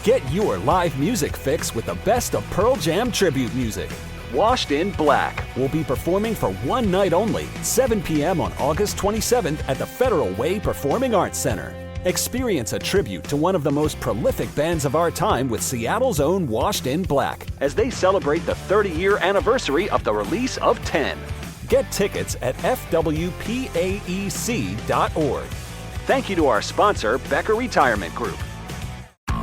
Get your live music fix with the best of Pearl Jam tribute music. Washed in Black will be performing for one night only, 7 p.m. on August 27th at the Federal Way Performing Arts Center. Experience a tribute to one of the most prolific bands of our time with Seattle's own Washed in Black as they celebrate the 30-year anniversary of the release of 10. Get tickets at fwpaec.org. Thank you to our sponsor, Becker Retirement Group.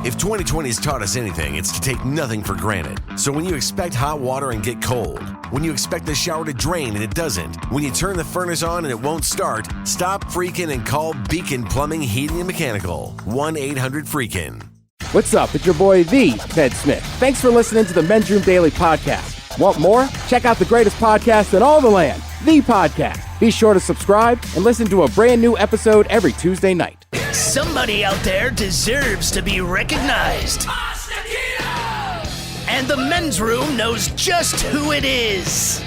If 2020 has taught us anything, it's to take nothing for granted. So when you expect hot water and get cold, when you expect the shower to drain and it doesn't, when you turn the furnace on and it won't start, stop freaking and call Beacon Plumbing, Heating, and Mechanical. 1-800-FREAKIN'. What's up? It's your boy, the Ted Smith. Thanks for listening to the Men's Room Daily Podcast. Want more? Check out the greatest podcast in all the land, The Podcast. Be sure to subscribe and listen to a brand new episode every Tuesday night. Somebody out there deserves to be recognized. And the Men's Room knows just who it is.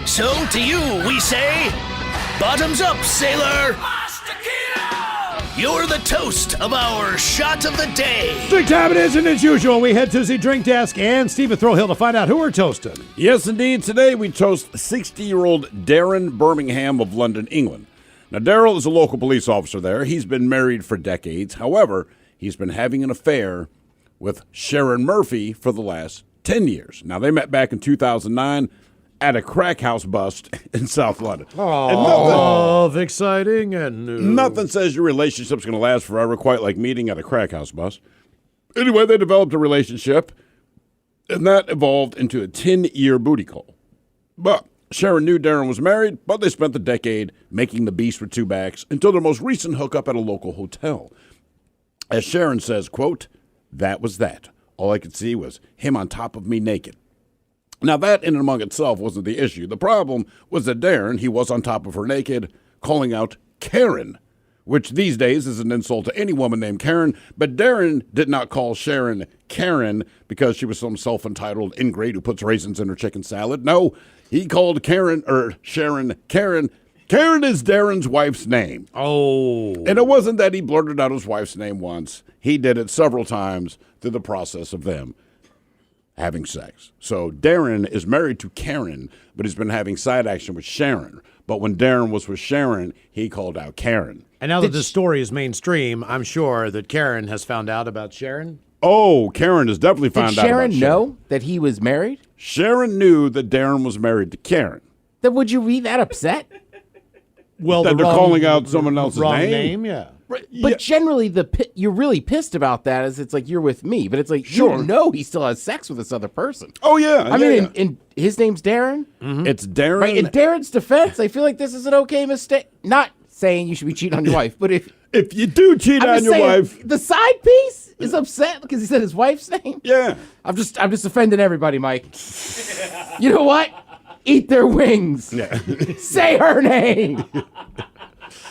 So to you, we say, bottoms up, sailor. You're the toast of our shot of the day. Drink time it is, and as usual, we head to the drink desk and Stephen Throwhill to find out who we're toasting. Yes, indeed. Today we toast 60-year-old Darren Birmingham of London, England. Now, Daryl is a local police officer there. He's been married for decades. However, he's been having an affair with Sharon Murphy for the last 10 years. Now, they met back in 2009 at a crack house bust in South London. Oh, exciting and new. Nothing says your relationship's going to last forever, quite like meeting at a crack house bust. Anyway, they developed a relationship, and that evolved into a 10-year booty call. But Sharon knew Darren was married, but they spent the decade making the beast with two backs until their most recent hookup at a local hotel. As Sharon says, quote, "That was that. All I could see was him on top of me naked." Now, that in and among itself wasn't the issue. The problem was that Darren, he was on top of her naked, calling out Karen, which these days is an insult to any woman named Karen. But Darren did not call Sharon Karen because she was some self-entitled ingrate who puts raisins in her chicken salad. No, he called Sharon Karen. Karen is Darren's wife's name. Oh. And it wasn't that he blurted out his wife's name once. He did it several times through the process of them having sex. So Darren is married to Karen, but he's been having side action with Sharon. But when Darren was with Sharon, he called out Karen. And now that this story is mainstream, I'm sure that Karen has found out about Sharon. Oh, Karen has definitely found out about Sharon. Did Sharon know that he was married? Sharon knew that Darren was married to Karen. Then would you be that upset? Well, that they're calling out someone else's name, yeah. Right. But generally, you're really pissed about that as it's like you're with me. But it's like, sure, you know he still has sex with this other person. Oh, yeah. I mean, and his name's Darren? Mm-hmm. It's Darren. Right, in Darren's defense, I feel like this is an okay mistake. Not saying you should be cheating on your wife, but if you do cheat on your wife. The side piece is upset because he said his wife's name. Yeah. I'm just offending everybody, Mike. You know what? Eat their wings. Yeah. Say her name.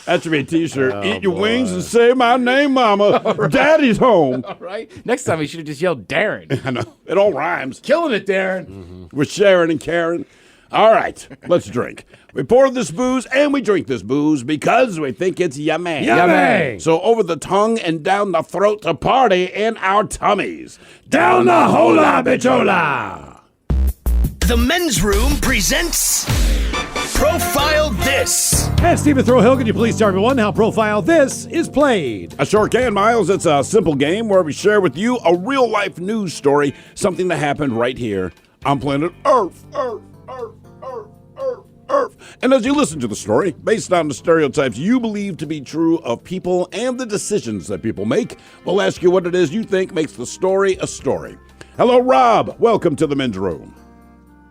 That should be a T-shirt. Eat your wings and say my name, Mama. Right. Daddy's home. All right. Next time he should have just yelled Darren. I know. It all rhymes. Killing it, Darren. Mm-hmm. With Sharon and Karen. All right. Let's drink. We pour this booze and we drink this booze because we think it's yummy. Yummy. So over the tongue and down the throat to party in our tummies. Down the hola, bichola. The Men's Room presents Profile This. And Stephen Throwhill, could you please tell everyone how Profile This is played? I sure can, Miles. It's a simple game where we share with you a real-life news story, something that happened right here on planet Earth. And as you listen to the story, based on the stereotypes you believe to be true of people and the decisions that people make, we'll ask you what it is you think makes the story a story. Hello, Rob. Welcome to the Men's Room.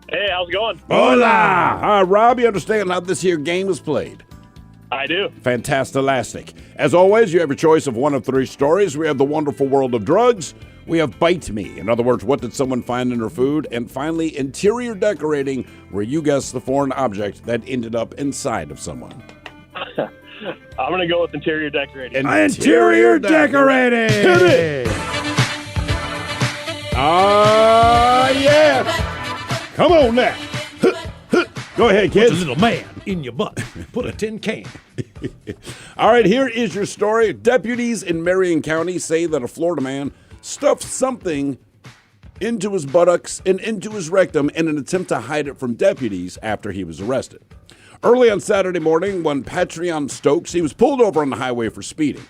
Hey, how's it going? Hola! Rob, you understand how this here game is played? I do. Fantastic. As always, you have your choice of one of three stories. We have the wonderful world of drugs. We have Bite Me. In other words, what did someone find in their food? And finally, interior decorating, where you guess the foreign object that ended up inside of someone. I'm going to go with interior decorating. Interior decorating! Hit it! Yeah! Come on now. Go ahead, Put a kids. little man in your butt. Put a tin can. All right, here is your story. Deputies in Marion County say that a Florida man stuffed something into his buttocks and into his rectum in an attempt to hide it from deputies after he was arrested. Early on Saturday morning, when Patreon Stokes, he was pulled over on the highway for speeding.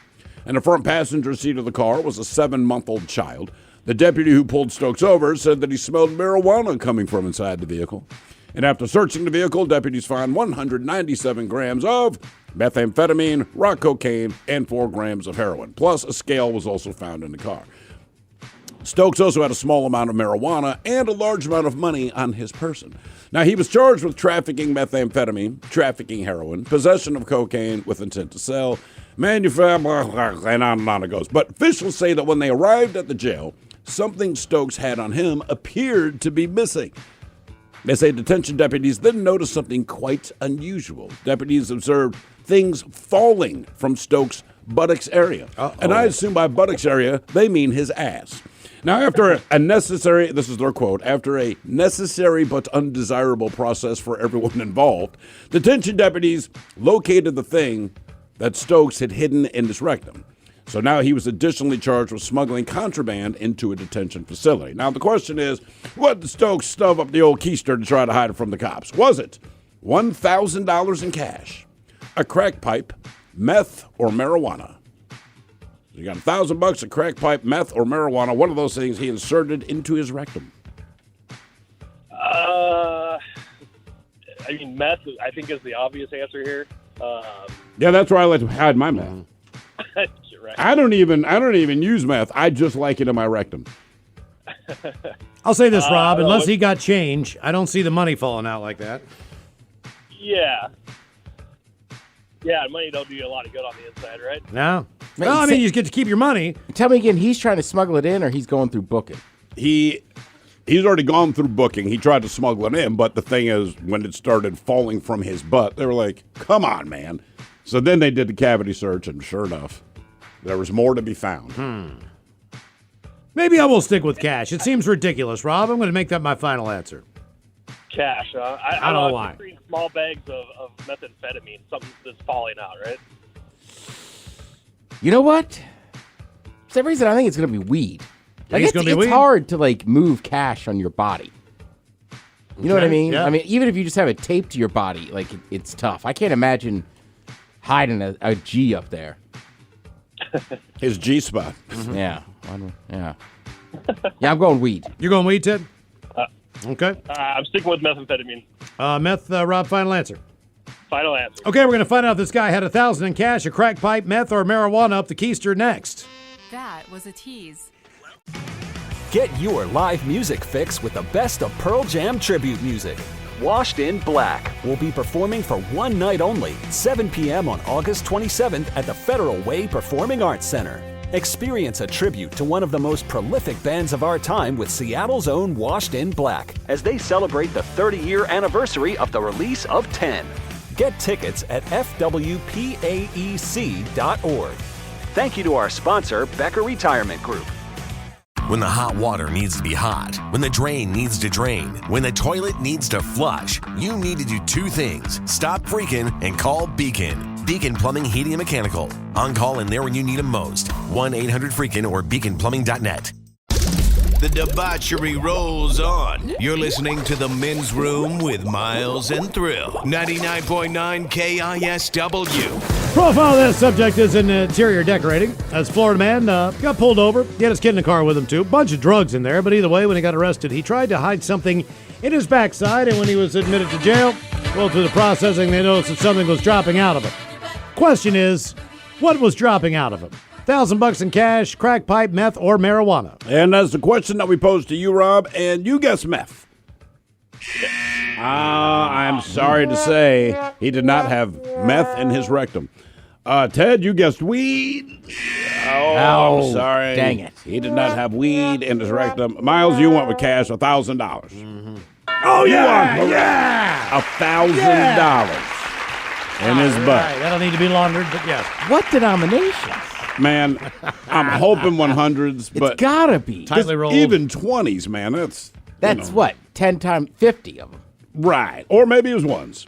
In the front passenger seat of the car was a 7-month-old child. The deputy who pulled Stokes over said that he smelled marijuana coming from inside the vehicle. And after searching the vehicle, deputies found 197 grams of methamphetamine, rock cocaine, and 4 grams of heroin. Plus, a scale was also found in the car. Stokes also had a small amount of marijuana and a large amount of money on his person. Now, he was charged with trafficking methamphetamine, trafficking heroin, possession of cocaine with intent to sell, manufacture, and on it goes. But officials say that when they arrived at the jail, something Stokes had on him appeared to be missing. They say detention deputies then noticed something quite unusual. Deputies observed things falling from Stokes' buttocks area. And I assume by buttocks area, they mean his ass. Now, after a necessary, this is their quote, after a necessary but undesirable process for everyone involved, detention deputies located the thing that Stokes had hidden in his rectum. So now he was additionally charged with smuggling contraband into a detention facility. Now, the question is, what did Stokes stuff up the old keister to try to hide it from the cops? Was it $1,000 in cash, a crack pipe, meth, or marijuana? You got $1,000, a crack pipe, meth, or marijuana. One of those things he inserted into his rectum. I mean, meth, I think, is the obvious answer here. Yeah, that's where I like to hide my meth. Right. I don't even use meth. I just like it in my rectum. I'll say this, Rob. Unless he got change, I don't see the money falling out like that. Yeah. Yeah, money don't do you a lot of good on the inside, right? No. Well, I mean, you get to keep your money. Tell me again, he's trying to smuggle it in or he's going through booking? He's already gone through booking. He tried to smuggle it in, but the thing is, when it started falling from his butt, they were like, come on, man. So then they did the cavity search, and sure enough, there was more to be found. Maybe I will stick with cash. It seems ridiculous, Rob. I'm going to make that my final answer. Cash. I don't know why. Small bags of methamphetamine, something that's falling out, right? You know what? For some reason, I think it's going to be weed. Like, It's gonna be weed? hard to, like, move cash on your body. You know what I mean? yeah. I mean, even if you just have it taped to your body, like, it's tough. I can't imagine hiding a G up there. His G-spot. Yeah. Yeah, I'm going weed. You're going weed, Ted? Okay. I'm sticking with methamphetamine. Meth, Rob, final answer. Final answer. Okay, we're going to find out if this guy had $1,000 in cash, a crack pipe, meth, or marijuana up the keister next. That was a tease. Get your live music fix with the best of Pearl Jam tribute music. Washed in Black will be performing for one night only, 7 p.m. on August 27th at the Federal Way Performing Arts Center. Experience a tribute to one of the most prolific bands of our time with Seattle's own Washed in Black as they celebrate the 30-year anniversary of the release of 10. Get tickets at fwpaec.org. Thank you to our sponsor, Becker Retirement Group. When the hot water needs to be hot, when the drain needs to drain, when the toilet needs to flush, you need to do two things. Stop freaking and call Beacon. Beacon Plumbing, Heating, and Mechanical. On call and there when you need them most. 1-800-FREAKIN or beaconplumbing.net. The debauchery rolls on. You're listening to The Men's Room with Miles and Thrill. 99.9 KISW. Profile of this subject is in interior decorating. As Florida man got pulled over. He had his kid in the car with him, too. Bunch of drugs in there, but either way, when he got arrested, he tried to hide something in his backside, and when he was admitted to jail, well, through the processing, they noticed that something was dropping out of him. Question is, what was dropping out of him? $1,000 in cash, crack pipe, meth, or marijuana? And that's the question that we posed to you, Rob, and you guessed meth. I'm sorry to say he did not have meth in his rectum. Ted, you guessed weed. I'm sorry. Dang it. He did not have weed in his rectum. Miles, you went with cash, $1,000. Mm-hmm. Oh, yeah. $1,000 in his butt. Right, that'll need to be laundered, but yes. What denomination? Man, I'm hoping 100s, but It's gotta be. Tightly rolled. even 20s, man. That's What? 10 times 50 of them. Right. Or maybe it was ones.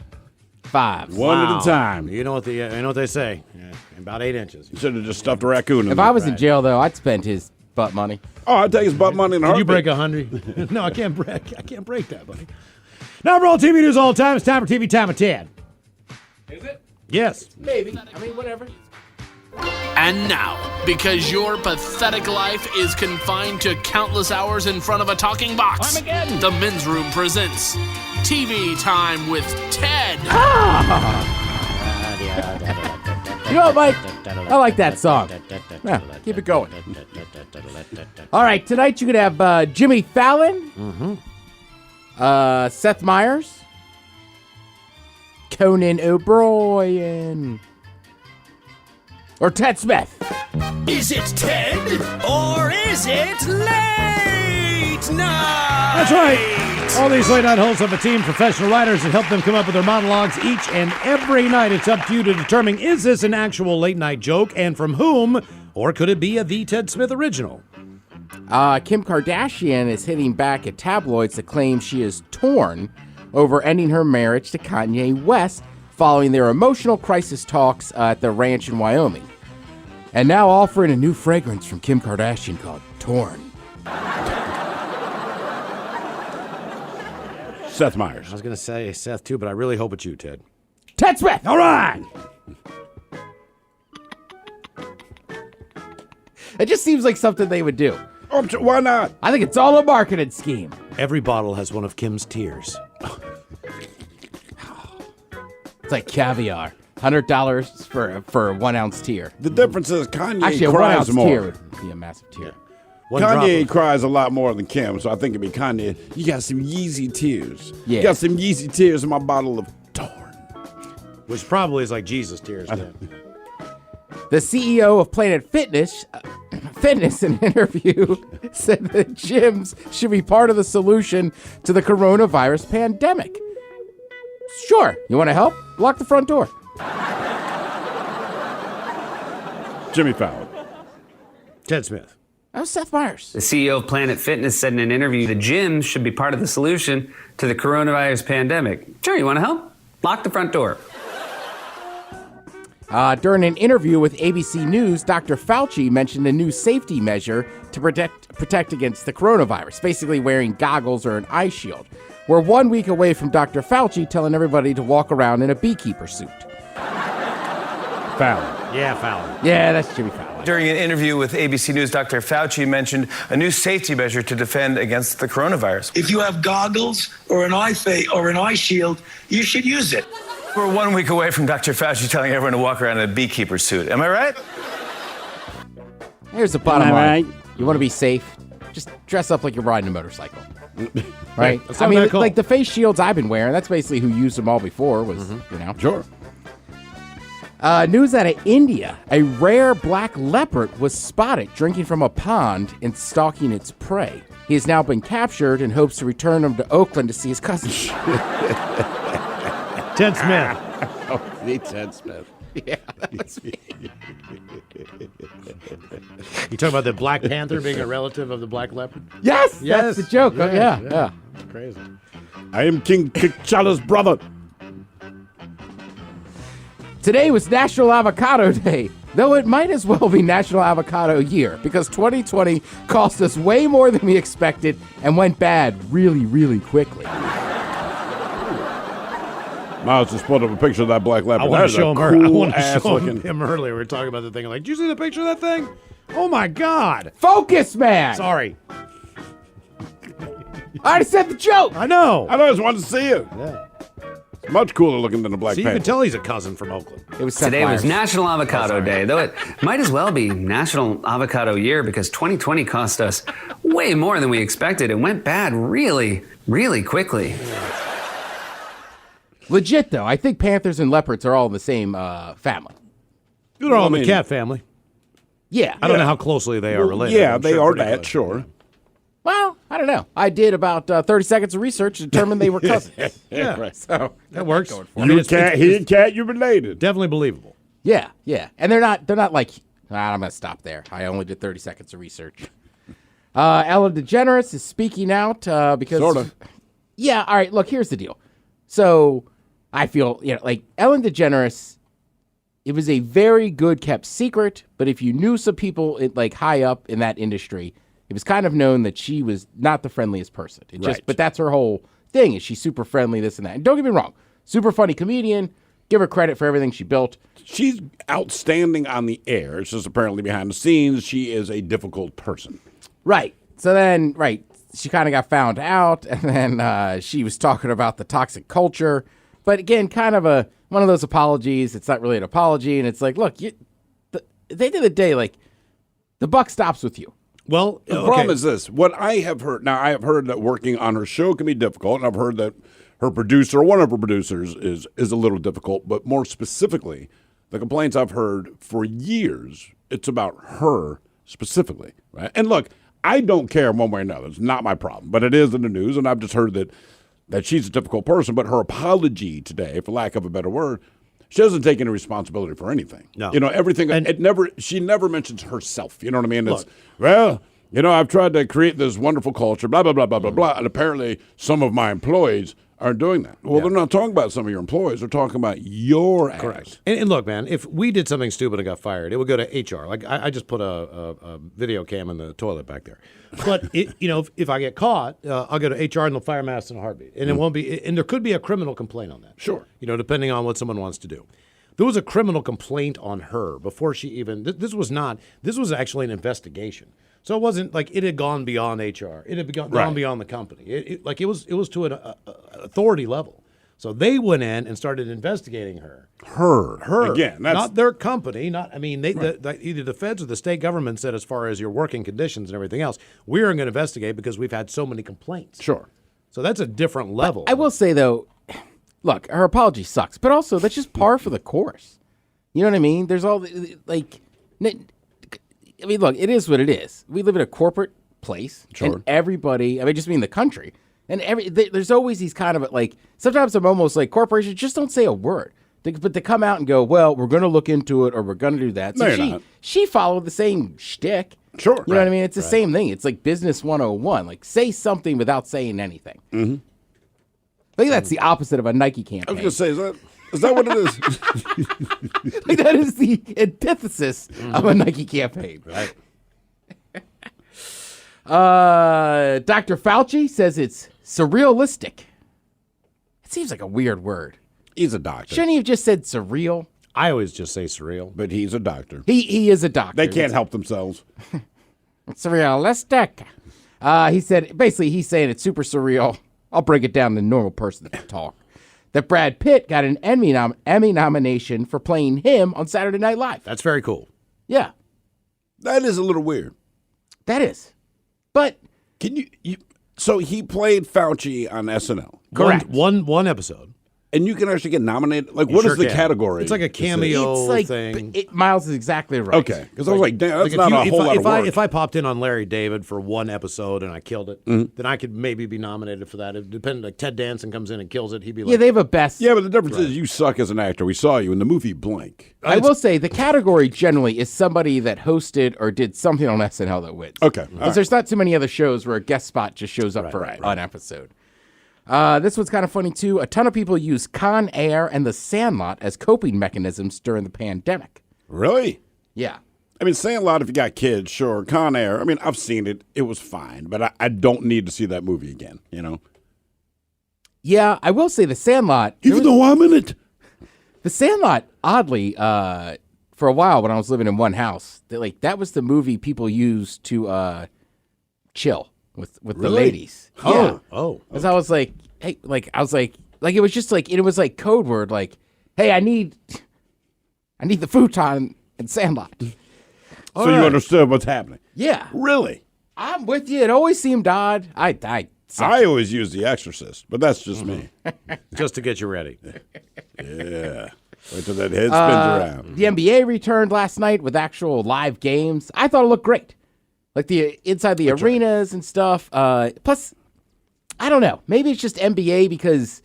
5. One at a time. You know what they say. Yeah, about 8 inches. You should have just stuffed a raccoon in If there. I was in jail, though, I'd spend his butt money. Oh, I'd take his butt money in a Did you heartbeat. break 100? No, I can't break that, buddy. Now for all TV news all the time, it's time for TV Time of 10. Is it? Yes. Maybe. I mean, whatever. And now, because your pathetic life is confined to countless hours in front of a talking box, the Men's Room presents TV Time with Ted. You know what, Mike? I like that song. Yeah, keep it going. All right, tonight you could have Jimmy Fallon, Seth Meyers, Conan O'Brien, or Ted Smith. Is it Ted or is it late night? That's right. All these late night hosts have a team of professional writers that help them come up with their monologues each and every night. It's up to you to determine, is this an actual late night joke and from whom, or could it be a The Ted Smith original? Kim Kardashian is hitting back at tabloids that claim she is torn over ending her marriage to Kanye West following their emotional crisis talks at the ranch in Wyoming. And now offering a new fragrance from Kim Kardashian called Torn. Seth Meyers. I was going to say Seth, too, but I really hope it's you, Ted. Ted Smith! All right. It just seems like something they would do. Oh, why not? I think it's all a marketing scheme. Every bottle has one of Kim's tears. It's like caviar. $100 for a 1 ounce tear. The difference is Kanye Actually, a 1 cries ounce more. tear would be a massive tear. One drop Kanye of- cries a lot more than Kim, so I think it'd be Kanye. You got some Yeezy tears. Yeah. You got some Yeezy tears in my bottle of Torn. Which probably is like Jesus tears. Yeah. The CEO of Planet Fitness in an interview said that gyms should be part of the solution to the coronavirus pandemic. Sure. You want to help? Lock the front door. Jimmy Fallon. Ted Smith. That was Seth Meyers. The CEO of Planet Fitness said in an interview the gym should be part of the solution to the coronavirus pandemic. Sure, you want to help? Lock the front door. During an interview with ABC News, Dr. Fauci mentioned a new safety measure to protect against the coronavirus, basically wearing goggles or an eye shield. We're 1 week away from Dr. Fauci telling everybody to walk around in a beekeeper suit. Fallon. Yeah, Fallon. Yeah, that's Jimmy Fallon. During an interview with ABC News, Dr. Fauci mentioned a new safety measure to defend against the coronavirus. If you have goggles or an eye shield, you should use it. We're 1 week away from Dr. Fauci telling everyone to walk around in a beekeeper suit. Am I right? Here's the bottom Am I line. right? You want to be safe? Just dress up like you're riding a motorcycle. Right? That's I not mean, that cool. like the face shields I've been wearing, that's basically who used them all before was, Sure. News out of India. A rare black leopard was spotted drinking from a pond and stalking its prey. He has now been captured and hopes to return him to Oakland to see his cousin. Ted Smith. Need Ted Smith. Yeah, that's me. You talking about the Black Panther being a relative of the Black Leopard? Yes, that's the joke. Yeah. Crazy. I am King T'Challa's brother. Today was National Avocado Day, though it might as well be National Avocado Year because 2020 cost us way more than we expected and went bad really, really quickly. Miles just put up a picture of that black leopard. I want That to is show a him. I cool want to ass show looking. him earlier. We were talking about the thing. I'm like, did you see the picture of that thing? Oh my God! Focus, man! Sorry. I already said the joke! I know. I just wanted to see it. Yeah. It's much cooler looking than the Black So you can Panther. tell he's a cousin from Oakland. It was Seth Today was Meyers. National Avocado Day, though it might as well be National Avocado Year because 2020 cost us way more than we expected and went bad really, really quickly. Legit, though. I think panthers and leopards are all in the same family. They're all in I the mean- cat family. Yeah. I don't know how closely they are related. Yeah, I'm they sure are pretty that, close. sure. Well, I don't know. I did about 30 seconds of research to determine they were cousins. Yeah, Right. So that works. I You it's cat, he and cat, you're related. definitely believable. yeah. And they're not like, I'm going to stop there. I only did 30 seconds of research. Ellen DeGeneres is speaking out because... Sorta. Yeah, all right, look, here's the deal. So I feel, like Ellen DeGeneres, it was a very good kept secret, but if you knew some people high up in that industry, it was kind of known that she was not the friendliest person. But that's her whole thing, is she's super friendly, this and that. And don't get me wrong, super funny comedian. Give her credit for everything she built. She's outstanding on the air. It's just apparently behind the scenes, she is a difficult person. Right. So then, she kind of got found out, and then she was talking about the toxic culture. But again, kind of one of those apologies. It's not really an apology, and it's like, look, at the end of the day, the buck stops with you. Well, the problem is this. What I have heard, now I have heard that working on her show can be difficult, and I've heard that her producer, one of her producers, is a little difficult, but more specifically, the complaints I've heard for years, it's about her specifically, right? And look, I don't care one way or another. It's not my problem, but it is in the news, and I've just heard that she's a difficult person, but her apology today, for lack of a better word, she doesn't take any responsibility for anything. No. Everything, she never mentions herself, you know what I mean? It's, I've tried to create this wonderful culture, blah, blah, blah, blah, blah, blah, and apparently some of my employees aren't doing that. Well, they're not talking about some of your employees. They're talking about your ass. Correct. And look, man, if we did something stupid and got fired, it would go to HR. Like, I just put a video cam in the toilet back there. But, if I get caught, I'll go to HR and they'll fire my ass in a heartbeat. And it won't be, and there could be a criminal complaint on that. Sure. Depending on what someone wants to do. There was a criminal complaint on her before she even, this was actually an investigation. So it wasn't like it had gone beyond HR. It had gone beyond the company. It was to an authority level. So they went in and started investigating her. Her. Again, that's not their company. Either the feds or the state government said, as far as your working conditions and everything else, we're going to investigate because we've had so many complaints. Sure. So that's a different level. But I will say, though, look, her apology sucks, but also that's just par for the course. You know what I mean? There's all look, it is what it is. We live in a corporate place. Sure. And everybody, just mean the country. And there's always these kind of sometimes I'm almost like corporations just don't say a word. But they come out and go, well, we're going to look into it or we're going to do that. So no, you're not. She followed the same shtick. Sure. You know what I mean? It's the same thing. It's like business 101. Like, say something without saying anything. Mm-hmm. I think that's the opposite of a Nike campaign. I was going to say, is that what it is? That is the antithesis of a Nike campaign. Right. Dr. Fauci says it's surrealistic. It seems like a weird word. He's a doctor. Shouldn't he have just said surreal? I always just say surreal. But he's a doctor. He is a doctor. They can't help themselves. It's surrealistic. He said, basically, he's saying it's super surreal. I'll break it down to normal person talk. That Brad Pitt got an Emmy nomination for playing him on Saturday Night Live. That's very cool. Yeah. That is a little weird. That is. But can you so he played Fauci on SNL. Correct. One episode. And you can actually get nominated? Like, what is the category? It's like a cameo thing. Miles is exactly right. Okay. Because I was like, damn, that's not a whole lot of work. If I popped in on Larry David for one episode and I killed it, then I could maybe be nominated for that. It depended, like Ted Danson comes in and kills it, he'd be like... Yeah, they have a best... Yeah, but the difference is you suck as an actor. We saw you in the movie Blank. I will say the category generally is somebody that hosted or did something on SNL that wins. Okay. Because there's not too many other shows where a guest spot just shows up for an episode. This one's kind of funny, too. A ton of people use Con Air and The Sandlot as coping mechanisms during the pandemic. Really? Yeah. I mean, Sandlot, if you got kids, sure. Con Air, I mean, I've seen it. It was fine. But I don't need to see that movie again, you know? Yeah, I will say The Sandlot... Even though I'm in it. The Sandlot, oddly, for a while when I was living in one house, that was the movie people used to chill with the ladies. Yeah. Oh. Because I was like, hey, it was just like, it was like code word, like, hey, I need the futon and Sandlot. So you understood what's happening? Yeah. Really? I'm with you. It always seemed odd. I always use The Exorcist, but that's just me. Just to get you ready. Yeah. Wait till that head spins around. The NBA returned last night with actual live games. I thought it looked great. Like the inside the arenas and stuff. Plus, I don't know. Maybe it's just NBA because,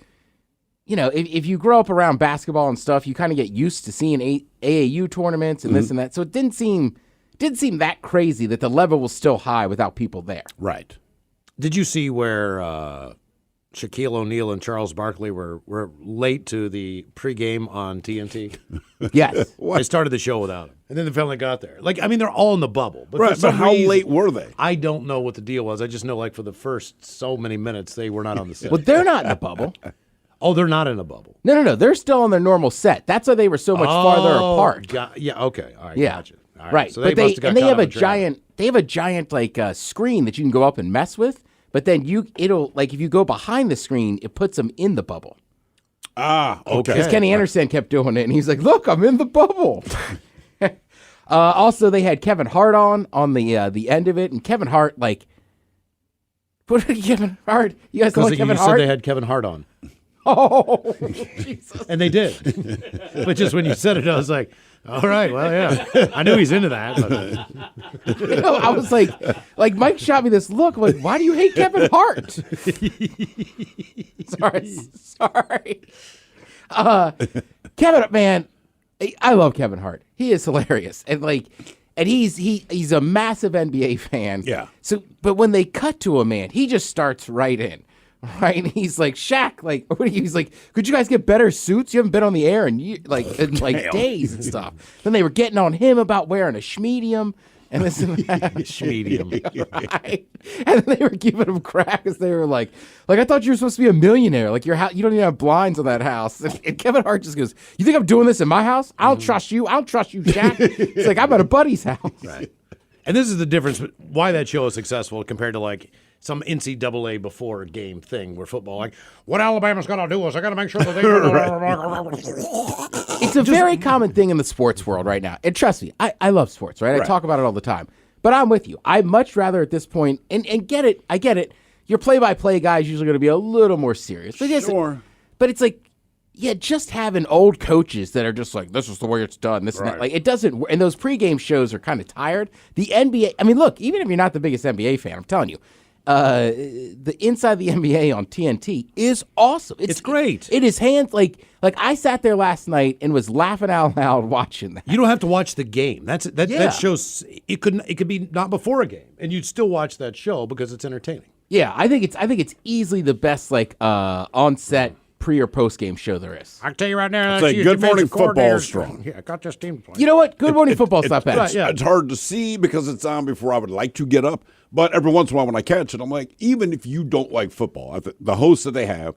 you know, if you grow up around basketball and stuff, you kind of get used to seeing AAU tournaments and this and that. So it didn't seem that crazy that the level was still high without people there. Right. Did you see where Shaquille O'Neal and Charles Barkley were late to the pregame on TNT. Yes. They started the show without him, and then they finally got there. Like, I mean, they're all in the bubble. But Right, but how late were they? I don't know what the deal was. I just know, like, for the first so many minutes, they were not on the set. Well, they're not in a bubble. Oh, they're not in a bubble. No. They're still on their normal set. That's why they were so much farther apart. Yeah, okay. All right, Yeah. gotcha. All Right. So but must have got they caught have up a in traffic. giant like screen that you can go up and mess with. But then it'll like if you go behind the screen, it puts them in the bubble. Ah, okay. Because Kenny Anderson kept doing it, and he's like, "Look, I'm in the bubble." Also, they had Kevin Hart on the end of it, and Kevin Hart like, what did Kevin Hart? You guys know what Kevin you Hart? said they had Kevin Hart on. Oh, Jesus! And they did. But just when you said it, I was like, all right, well, yeah. I knew he's into that. But. I was like Mike shot me this look. I'm like, why do you hate Kevin Hart? Sorry. Kevin, man, I love Kevin Hart. He is hilarious, and he's a massive NBA fan. Yeah. So, but when they cut to him, man, he just starts right in. Right, and he's like, Shaq, like, what are you? He's like, could you guys get better suits? You haven't been on the air in days and stuff. Then they were getting on him about wearing a schmedium and this and that. Schmedium. Right. And then they were giving him crap because they were like, I thought you were supposed to be a millionaire. Like, your house, you don't even have blinds on that house. And Kevin Hart just goes, you think I'm doing this in my house? I don't trust you. I don't trust you, Shaq. It's like, I'm at a buddy's house. Right. And this is the difference, why that show is successful compared to, like, some NCAA before game thing where football, like, what Alabama's going to do is I got to make sure that they... It's a very common thing in the sports world right now. And trust me, I love sports, right? I talk about it all the time. But I'm with you. I'd much rather at this point, and get it, I get it, your play-by-play guy is usually going to be a little more serious. But Sure. But it's like, yeah, just having old coaches that are just like, this is the way it's done, this and that. Like, it doesn't, and those pregame shows are kind of tired. The NBA, I mean, look, even if you're not the biggest NBA fan, I'm telling you, the Inside the NBA on TNT is awesome. It's great. It is like I sat there last night and was laughing out loud watching that. You don't have to watch the game. That shows it could be not before a game, and you'd still watch that show because it's entertaining. Yeah, I think it's easily the best on set pre or post game show there is. I can tell you right now. Say Good Morning Football is strong. Yeah, I got this team playing. You know what? Good Morning Football's not bad. It's hard to see because it's on before I would like to get up. But every once in a while when I catch it, I'm like, even if you don't like football, the hosts that they have,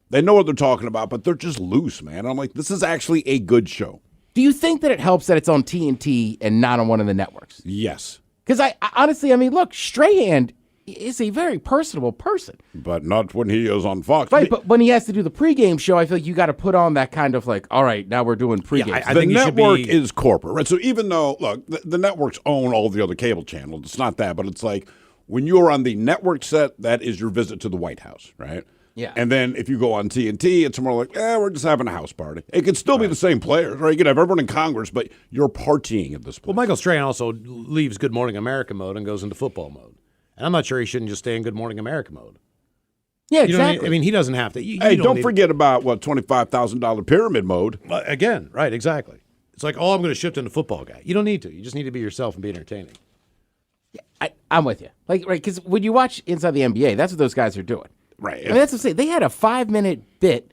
they know what they're talking about, but they're just loose, man. I'm like, this is actually a good show. Do you think that it helps that it's on TNT and not on one of the networks? Yes. Because I honestly, I mean, look, Strahan is a very personable person. But not when he is on Fox. Right, but when he has to do the pregame show, I feel like you got to put on that kind of like, all right, now we're doing pregame. Yeah, the network is corporate, right? So even though, look, the networks own all the other cable channels, it's not that, but it's like when you're on the network set, that is your visit to the White House, right? Yeah. And then if you go on TNT, it's more like, we're just having a house party. It could still be the same players, right? You could have everyone in Congress, but you're partying at this point. Well, Michael Strahan also leaves Good Morning America mode and goes into football mode. And I'm not sure he shouldn't just stay in Good Morning America mode. Yeah, You know what exactly. I mean, he doesn't have to. Hey, don't forget about, $25,000 pyramid mode. Again, right, exactly. It's like, I'm going to shift into football guy. You don't need to. You just need to be yourself and be entertaining. I'm with you. Like, right, because when you watch Inside the NBA, that's what those guys are doing. Right. I mean, that's what I'm saying. They had a 5-minute bit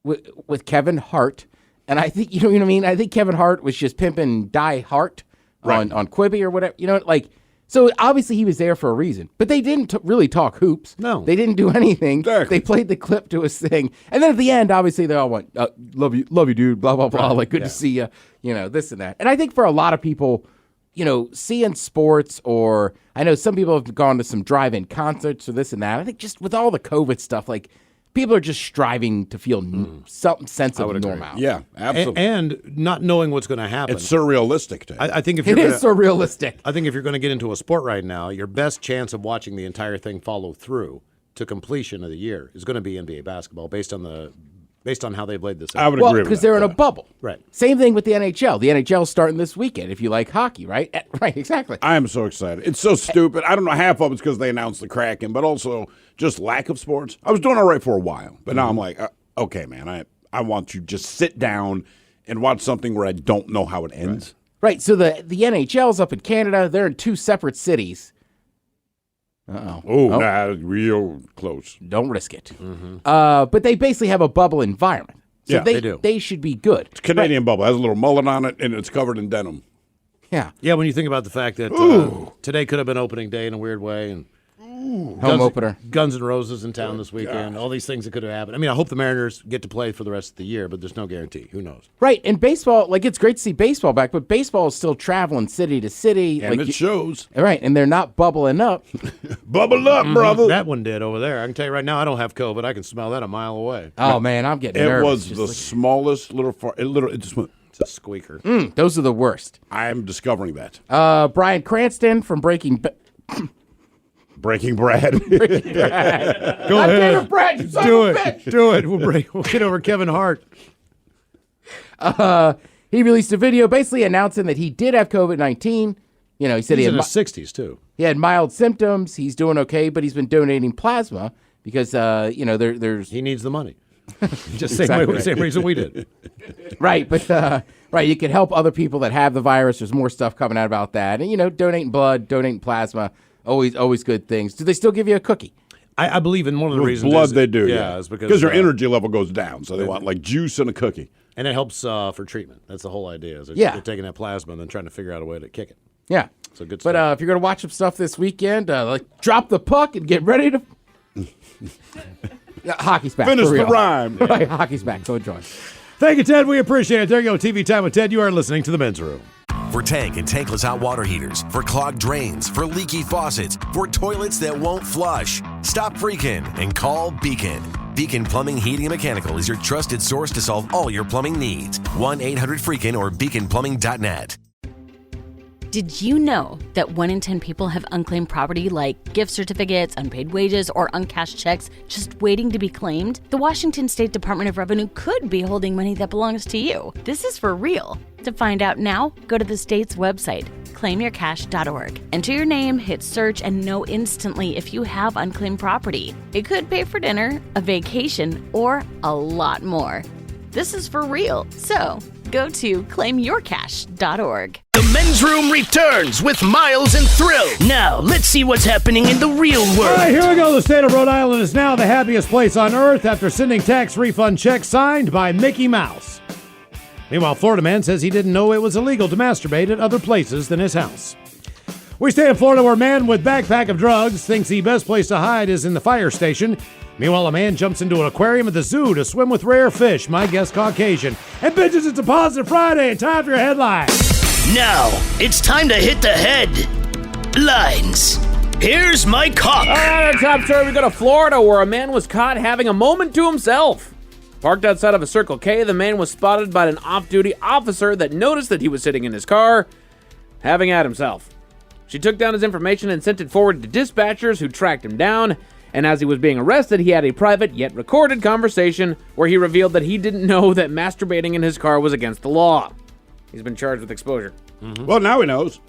with Kevin Hart, and I think, you know what I mean? I think Kevin Hart was just pimping Die Hart on Quibi or whatever. You know, like, so obviously he was there for a reason. But they didn't really talk hoops. No. They didn't do anything. Exactly. They played the clip to his thing. And then at the end, obviously, they all went, love you, dude, blah, blah, blah. Right. Like, good to see you, you know, this and that. And I think for a lot of people, you know, seeing sports, or I know some people have gone to some drive-in concerts or this and that. I think just with all the COVID stuff, like, people are just striving to feel some sense of normal. Yeah, absolutely. And not knowing what's going to happen. It's surrealistic to I think if It you're is surrealistic. I think if you're going to get into a sport right now, your best chance of watching the entire thing follow through to completion of the year is going to be NBA basketball based on how they've laid this out. I would Well, agree with because that. they're in a bubble. Right. Same thing with the NHL. The NHL is starting this weekend, if you like hockey, right? Right, exactly. I am so excited. It's so stupid. I don't know, half of it's because they announced the Kraken, but also just lack of sports. I was doing all right for a while, but now I'm like, okay, man, I want to just sit down and watch something where I don't know how it ends. Right, so the NHL's up in Canada. They're in two separate cities. Uh-oh. Oh, nah, real close. Don't risk it. But they basically have a bubble environment. So Yeah, they do. They should be good. It's Canadian bubble. It has a little mullet on it, and it's covered in denim. Yeah. Yeah, when you think about the fact that today could have been opening day in a weird way, and Home opener. Guns N' Roses in town this weekend. All these things that could have happened. I mean, I hope the Mariners get to play for the rest of the year, but there's no guarantee. Who knows? Right, and baseball, like, it's great to see baseball back, but baseball is still traveling city to city. And like, it shows. Right, and they're not bubbling up. Bubble up, brother. That one did over there. I can tell you right now, I don't have COVID. I can smell that a mile away. Oh, man, I'm getting It nervous. was the smallest little fart. It just went. It's a squeaker. Those are the worst. I'm discovering that. Bryan Cranston from Breaking Brad. Go ahead. Brad, you son Do of a it. bitch. Do it. We'll get over Kevin Hart. He released a video basically announcing that he did have COVID-19. You know, he said He's he in had his 60s, too. he had mild symptoms. He's doing okay, but he's been donating plasma because, there's... He needs the money. Just Exactly. same reason we did. Right, but you can help other people that have the virus. There's more stuff coming out about that. And, donating blood, donating plasma, always good things. Do they still give you a cookie? I believe in one of the reasons. Blood is- they do. Yeah, it's because their energy level goes down, so they want like juice and a cookie. And it helps for treatment. That's the whole idea. Is Yeah. they're taking that plasma and then trying to figure out a way to kick it. Yeah. So good But stuff. if you're going to watch some stuff this weekend, drop the puck and get ready to... Yeah, hockey's back. Finish for the real. rhyme. Right, hockey's back. So enjoy. Thank you, Ted. We appreciate it. There you go. TV Time with Ted. You are listening to The Men's Room. For tank and tankless hot water heaters, for clogged drains, for leaky faucets, for toilets that won't flush. Stop freaking and call Beacon. Beacon Plumbing, Heating, and Mechanical is your trusted source to solve all your plumbing needs. 1-800-FREAKIN or beaconplumbing.net. Did you know that 1 in 10 people have unclaimed property like gift certificates, unpaid wages, or uncashed checks just waiting to be claimed? The Washington State Department of Revenue could be holding money that belongs to you. This is for real. To find out now, go to the state's website, claimyourcash.org. Enter your name, hit search, and know instantly if you have unclaimed property. It could pay for dinner, a vacation, or a lot more. This is for real. So go to claimyourcash.org. The Men's Room returns with Miles and Thrill. Now, let's see what's happening in the real world. All right, here we go. The state of Rhode Island is now the happiest place on earth after sending tax refund checks signed by Mickey Mouse. Meanwhile, Florida man says he didn't know it was illegal to masturbate at other places than his house. We stay in Florida where a man with backpack of drugs thinks the best place to hide is in the fire station. Meanwhile, a man jumps into an aquarium at the zoo to swim with rare fish. My guess, Caucasian. And bitches, it's a Positive Friday. Time for your headlines. Now, it's time to hit the headlines. Here's my cock. All right, our top story, we go to Florida, where a man was caught having a moment to himself. Parked outside of a Circle K, the man was spotted by an off-duty officer that noticed that he was sitting in his car, having at himself. She took down his information and sent it forward to dispatchers, who tracked him down. And as he was being arrested, he had a private yet recorded conversation where he revealed that he didn't know that masturbating in his car was against the law. He's been charged with exposure. Well, now he knows.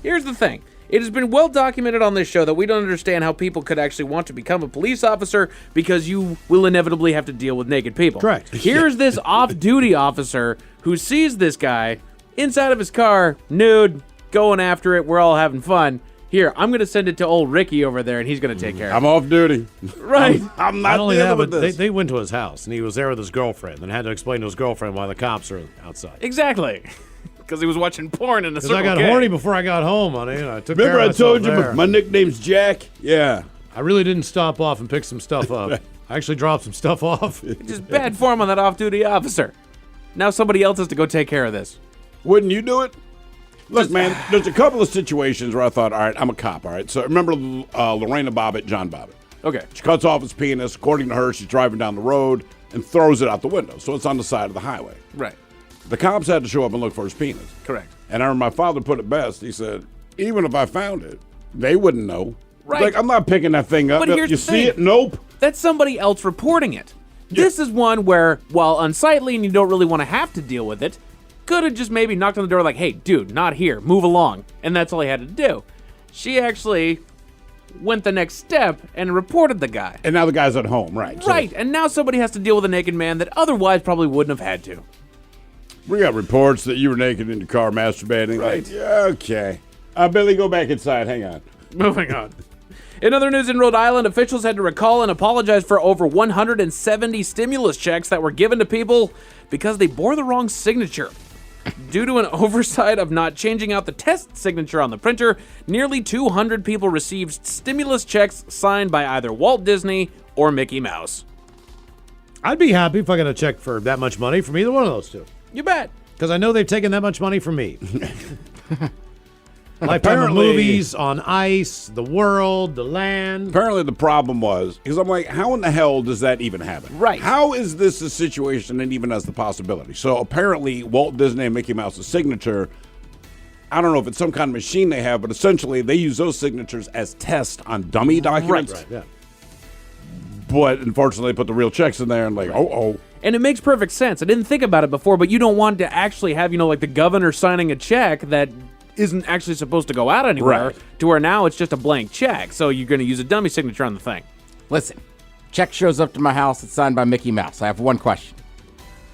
Here's the thing. It has been well documented on this show that we don't understand how people could actually want to become a police officer because you will inevitably have to deal with naked people. Correct. Here's this off-duty officer who sees this guy inside of his car, nude, going after it. We're all having fun. Here, I'm going to send it to old Ricky over there, and he's going to take care of it. I'm off duty. Right. I'm Not not only dealing that, with but this. they went to his house, and he was there with his girlfriend, and had to explain to his girlfriend why the cops are outside. Exactly. Because he was watching porn in the Because Circle I got K. horny before I got home, honey, and I took Remember care I of myself told you there. my nickname's Jack? Yeah. I really didn't stop off and pick some stuff up. I actually dropped some stuff off. Just bad form on that off-duty officer. Now somebody else has to go take care of this. Wouldn't you do it? Look, man, there's a couple of situations where I thought, all right, I'm a cop, all right? So remember Lorena Bobbitt, John Bobbitt. Okay. She cuts off his penis. According to her, she's driving down the road and throws it out the window. So it's on the side of the highway. Right. The cops had to show up and look for his penis. Correct. And I remember my father put it best. He said, even if I found it, they wouldn't know. Right. Like, I'm not picking that thing up. But here's you the see thing. it? Nope. That's somebody else reporting it. This is one where, while unsightly and you don't really want to have to deal with it, could have just maybe knocked on the door like, hey, dude, not here, move along. And that's all he had to do. She actually went the next step and reported the guy. And now the guy's at home, right? So Right, and now somebody has to deal with a naked man that otherwise probably wouldn't have had to. we got reports that you were naked in the car masturbating. Right. Like, yeah, okay. Billy, go back inside. Hang on. Moving on. In other news, in Rhode Island, officials had to recall and apologize for over 170 stimulus checks that were given to people because they bore the wrong signature. Due to an oversight of not changing out the test signature on the printer, nearly 200 people received stimulus checks signed by either Walt Disney or Mickey Mouse. I'd be happy if I got a check for that much money from either one of those two. You bet. Because I know they've taken that much money from me. Lifetime of movies, on ice, the world, the land. Apparently the problem was, because I'm like, how in the hell does that even happen? Right. How is this a situation that even has the possibility? So apparently Walt Disney and Mickey Mouse's signature, I don't know if it's some kind of machine they have, but essentially they use those signatures as tests on dummy documents. Right, yeah. But unfortunately they put the real checks in there and like, oh. And it makes perfect sense. I didn't think about it before, but you don't want to actually have, like the governor signing a check that isn't actually supposed to go out anywhere, to where now it's just a blank check. So you're going to use a dummy signature on the thing. Listen, check shows up to my house. It's signed by Mickey Mouse. I have one question.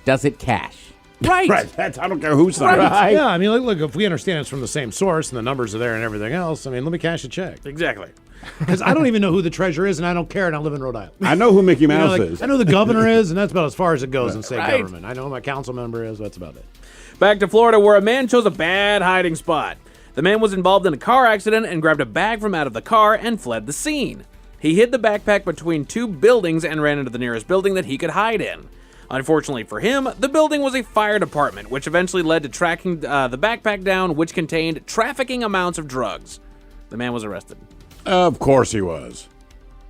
Does it cash? Right. Right. I don't care who signed it. Right. Yeah, I mean, look, if we understand it's from the same source and the numbers are there and everything else, I mean, let me cash a check. Exactly. Because I don't even know who the treasurer is, and I don't care, and I live in Rhode Island. I know who Mickey Mouse is. I know the governor is, and that's about as far as it goes in state government. I know who my council member is. That's about it. Back to Florida, where a man chose a bad hiding spot. The man was involved in a car accident and grabbed a bag from out of the car and fled the scene. He hid the backpack between two buildings and ran into the nearest building that he could hide in. Unfortunately for him, the building was a fire department, which eventually led to tracking the backpack down, which contained trafficking amounts of drugs. The man was arrested. Of course he was.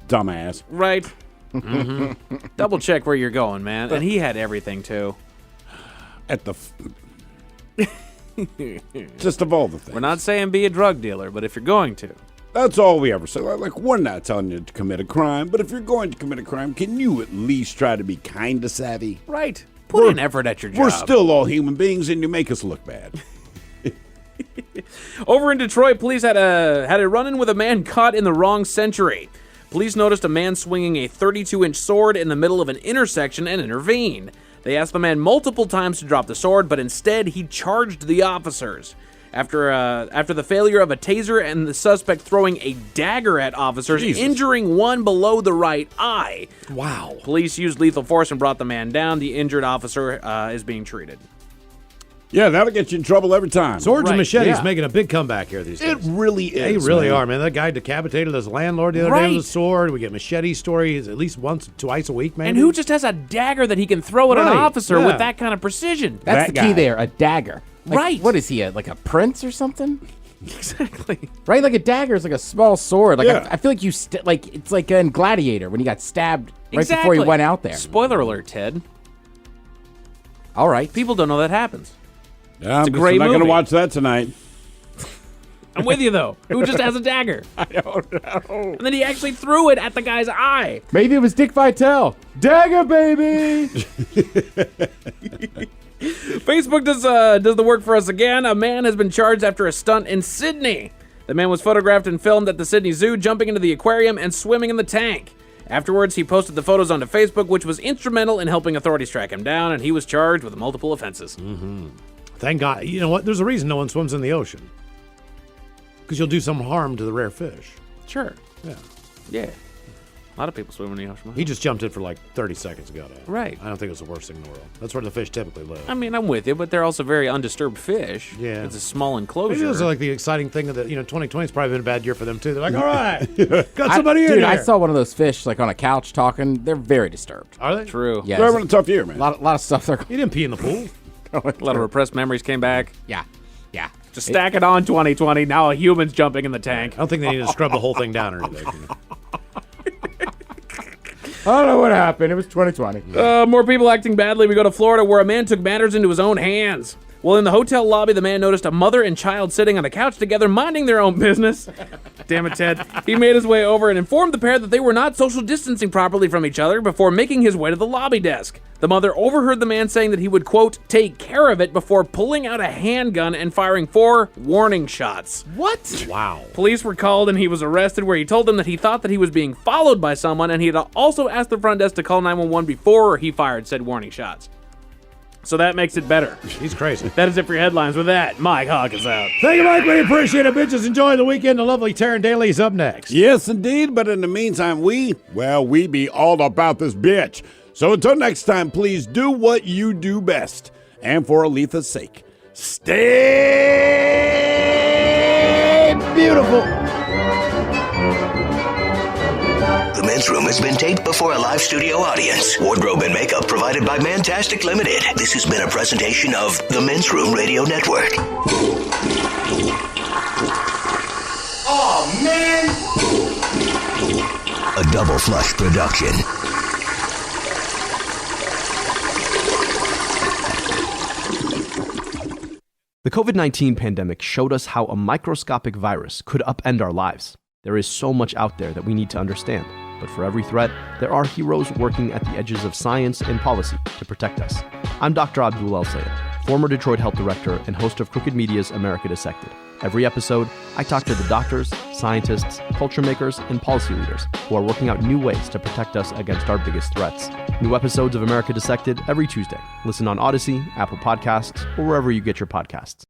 Dumbass. Right. Mm-hmm. Double check where you're going, man. And he had everything, too. At the... Just of all the things. We're not saying be a drug dealer, but if you're going to. That's all we ever say. Like, we're not telling you to commit a crime, but if you're going to commit a crime, can you at least try to be kind of savvy? Right. Put an effort at your job. We're still all human beings, and you make us look bad. Over in Detroit, police had a run-in with a man caught in the wrong century. Police noticed a man swinging a 32-inch sword in the middle of an intersection and intervened. They asked the man multiple times to drop the sword, but instead he charged the officers. After the failure of a taser and the suspect throwing a dagger at officers, injuring one below the right eye. Wow. Police used lethal force and brought the man down. The injured officer is being treated. Yeah, that'll get you in trouble every time. Swords and machetes making a big comeback here these days. It really is. They really are, man. That guy decapitated his landlord the other day with a sword. We get machete stories at least once, twice a week, man. And who just has a dagger that he can throw at an officer with that kind of precision? That's the key there, a dagger. Like, right. What is he, like a prince or something? Exactly. Right? Like a dagger is like a small sword. Like I feel like it's like in Gladiator when he got stabbed right before he went out there. Spoiler alert, Ted. All right. People don't know that happens. Yeah, it's a great movie. I'm not going to watch that tonight. I'm with you, though. Who just has a dagger? I don't know. And then he actually threw it at the guy's eye. Maybe it was Dick Vitale. Dagger, baby! Facebook does the work for us again. A man has been charged after a stunt in Sydney. The man was photographed and filmed at the Sydney Zoo, jumping into the aquarium and swimming in the tank. Afterwards, he posted the photos onto Facebook, which was instrumental in helping authorities track him down, and he was charged with multiple offenses. Mm-hmm. Thank God. You know what? There's a reason no one swims in the ocean. Because you'll do some harm to the rare fish. Sure. Yeah. Yeah. A lot of people swim in the ocean. He just jumped in for like 30 seconds ago. Right. I don't think it's the worst thing in the world. That's where the fish typically live. I mean, I'm with you, but they're also very undisturbed fish. Yeah. It's a small enclosure. Maybe it's like the exciting thing that, 2020's probably been a bad year for them too. They're like, all right, got somebody in here. I saw one of those fish like on a couch talking. They're very disturbed. Are they? True. Yeah. They're having a tough year, man. A lot of stuff. You didn't pee in the pool. A lot of repressed memories came back. Yeah. Just stack it on 2020. Now a human's jumping in the tank. I don't think they need to scrub the whole thing down or anything. I don't know what happened. It was 2020. More people acting badly. We go to Florida, where a man took matters into his own hands. Well, in the hotel lobby, the man noticed a mother and child sitting on the couch together, minding their own business. Damn it, Ted. He made his way over and informed the pair that they were not social distancing properly from each other before making his way to the lobby desk. The mother overheard the man saying that he would, quote, take care of it before pulling out a handgun and firing 4 warning shots. What? Wow. Police were called and he was arrested, where he told them that he thought that he was being followed by someone, and he had also asked the front desk to call 911 before he fired said warning shots. so that makes it better. He's crazy. That is it for your headlines. With that, Mike Hawk is out. Thank you, Mike. We appreciate it, bitches. Enjoy the weekend. The lovely Taryn Daly's up next. Yes, indeed. But in the meantime, we be all about this bitch. So until next time, please do what you do best. And for Aletha's sake, stay beautiful. The Men's Room has been taped before a live studio audience. Wardrobe and makeup provided by Mantastic Limited. This has been a presentation of the Men's Room Radio Network. Oh, man! A Double Flush production. The COVID-19 pandemic showed us how a microscopic virus could upend our lives. There is so much out there that we need to understand, but for every threat, there are heroes working at the edges of science and policy to protect us. I'm Dr. Abdul El-Sayed, former Detroit Health Director and host of Crooked Media's America Dissected. Every episode, I talk to the doctors, scientists, culture makers, and policy leaders who are working out new ways to protect us against our biggest threats. New episodes of America Dissected every Tuesday. Listen on Odyssey, Apple Podcasts, or wherever you get your podcasts.